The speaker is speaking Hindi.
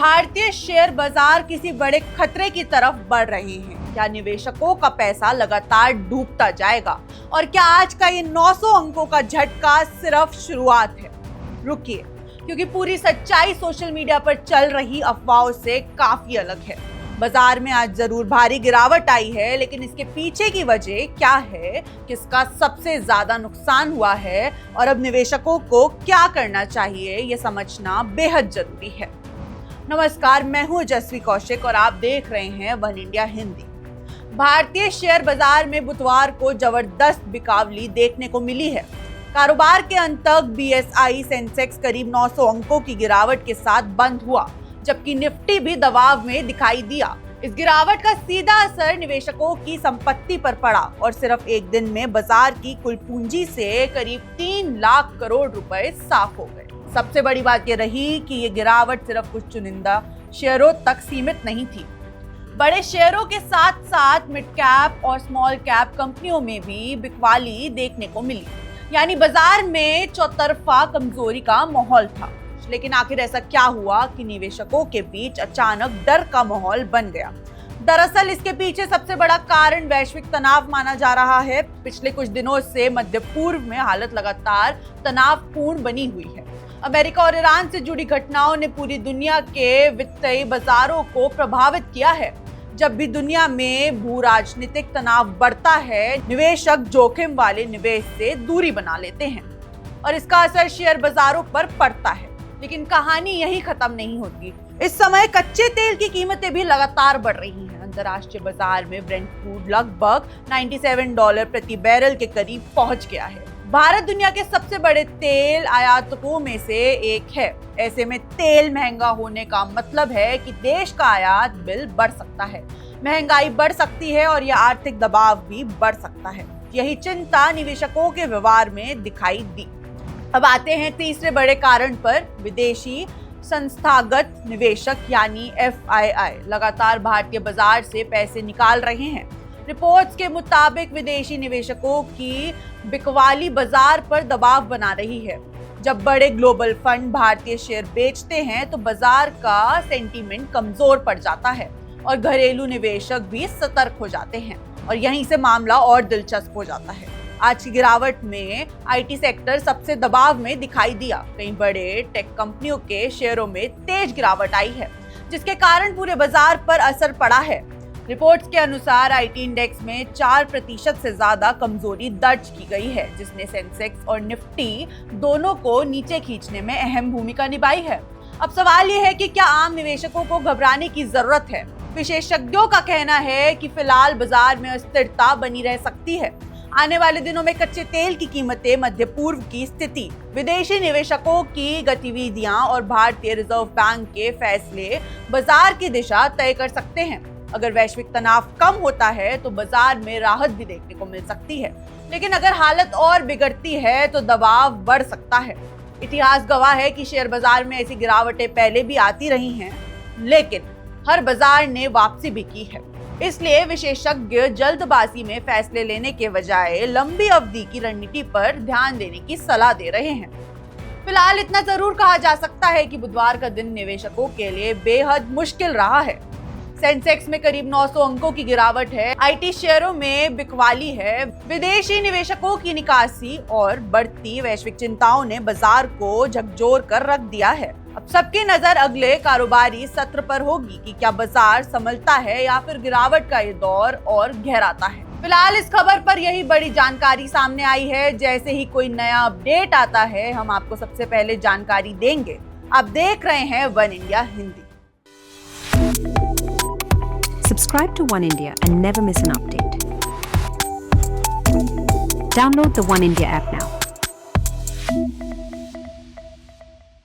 भारतीय शेयर बाजार किसी बड़े खतरे की तरफ बढ़ रहे हैं। क्या निवेशकों का पैसा लगातार डूबता जाएगा और क्या आज का ये 900 अंकों का झटका सिर्फ शुरुआत है? रुकिए, क्योंकि पूरी सच्चाई सोशल मीडिया पर चल रही अफवाहों से काफी अलग है। बाजार में आज जरूर भारी गिरावट आई है, लेकिन इसके पीछे की वजह क्या है, किसका सबसे ज्यादा नुकसान हुआ है और अब निवेशकों को क्या करना चाहिए, ये समझना बेहद जरूरी है। नमस्कार, मैं हूं जस्वी कौशिक और आप देख रहे हैं वन इंडिया हिंदी। भारतीय शेयर बाजार में बुधवार को जबरदस्त बिकावली देखने को मिली है। कारोबार के अंत तक बीएसई सेंसेक्स करीब 900 अंकों की गिरावट के साथ बंद हुआ, जबकि निफ्टी भी दबाव में दिखाई दिया। इस गिरावट का सीधा असर निवेशकों की संपत्ति पर पड़ा और सिर्फ एक दिन में बाजार की कुल पूंजी से करीब 3 लाख करोड़ रुपए साफ हो गए। सबसे बड़ी बात यह रही कि ये गिरावट सिर्फ कुछ चुनिंदा शेयरों तक सीमित नहीं थी। बड़े शेयरों के साथ साथ मिड कैप और स्मॉल कैप कंपनियों में भी बिकवाली देखने को मिली, यानी बाजार में चौतरफा कमजोरी का माहौल था। लेकिन आखिर ऐसा क्या हुआ कि निवेशकों के बीच अचानक डर का माहौल बन गया? दरअसल इसके पीछे सबसे बड़ा कारण वैश्विक तनाव माना जा रहा है। पिछले कुछ दिनों से मध्य पूर्व में हालत लगातार तनावपूर्ण बनी हुई है। अमेरिका और ईरान से जुड़ी घटनाओं ने पूरी दुनिया के वित्तीय बाजारों को प्रभावित किया है। जब भी दुनिया में भू राजनीतिक तनाव बढ़ता है, निवेशक जोखिम वाले निवेश से दूरी बना लेते हैं और इसका असर शेयर बाजारों पर पड़ता है। लेकिन कहानी यही खत्म नहीं होती। इस समय कच्चे तेल की कीमतें भी लगातार बढ़ रही हैं। अंतर्राष्ट्रीय बाजार में ब्रेंट क्रूड लगभग $97 प्रति बैरल के करीब पहुंच गया है। भारत दुनिया के सबसे बड़े तेल आयातकों में से एक है। ऐसे में तेल महंगा होने का मतलब है कि देश का आयात बिल बढ़ सकता है, महंगाई बढ़ सकती है और यह आर्थिक दबाव भी बढ़ सकता है। यही चिंता निवेशकों के व्यवहार में दिखाई दी। अब आते हैं तीसरे बड़े कारण पर। विदेशी संस्थागत निवेशक यानी FII लगातार भारतीय बाजार से पैसे निकाल रहे हैं। रिपोर्ट्स के मुताबिक विदेशी निवेशकों की बिकवाली बाजार पर दबाव बना रही है। जब बड़े ग्लोबल फंड भारतीय शेयर बेचते हैं तो बाजार का सेंटीमेंट कमजोर पड़ जाता है और घरेलू निवेशक भी सतर्क हो जाते हैं और यहीं से मामला और दिलचस्प हो जाता है। आज की गिरावट में IT सेक्टर सबसे दबाव में दिखाई दिया। कई बड़े टेक कंपनियों के शेयरों में तेज गिरावट आई है, जिसके कारण पूरे बाजार पर असर पड़ा है। रिपोर्ट्स के अनुसार IT इंडेक्स में 4% से ज्यादा कमजोरी दर्ज की गई है, जिसने सेंसेक्स और निफ्टी दोनों को नीचे खींचने में अहम भूमिका निभाई है। अब सवाल ये है कि क्या आम निवेशकों को घबराने की जरूरत है? विशेषज्ञों का कहना है कि फिलहाल बाजार में अस्थिरता बनी रह सकती है। आने वाले दिनों में कच्चे तेल की कीमतें, मध्य पूर्व की स्थिति, विदेशी निवेशकों की गतिविधियां और भारतीय रिजर्व बैंक के फैसले बाजार की दिशा तय कर सकते हैं। अगर वैश्विक तनाव कम होता है तो बाजार में राहत भी देखने को मिल सकती है, लेकिन अगर हालत और बिगड़ती है तो दबाव बढ़ सकता है। इतिहास गवाह है कि शेयर बाजार में ऐसी गिरावटें पहले भी आती रही हैं, लेकिन हर बाजार ने वापसी भी की है। इसलिए विशेषज्ञ जल्दबाजी में फैसले लेने के बजाय लंबी अवधि की रणनीति पर ध्यान देने की सलाह दे रहे हैं। फिलहाल इतना जरूर कहा जा सकता है कि बुधवार का दिन निवेशकों के लिए बेहद मुश्किल रहा है। सेंसेक्स में करीब 900 अंकों की गिरावट है। IT शेयरों में बिकवाली है। विदेशी निवेशकों की निकासी और बढ़ती वैश्विक चिंताओं ने बाजार को झकझोर कर रख दिया है। अब सबकी नजर अगले कारोबारी सत्र पर होगी कि क्या बाजार संभलता है या फिर गिरावट का ये दौर और गहराता है। फिलहाल इस खबर पर यही बड़ी जानकारी सामने आई है। जैसे ही कोई नया अपडेट आता है, हम आपको सबसे पहले जानकारी देंगे। आप देख रहे हैं one India Hindi. Subscribe to One India and never miss an update. Download the One India app now.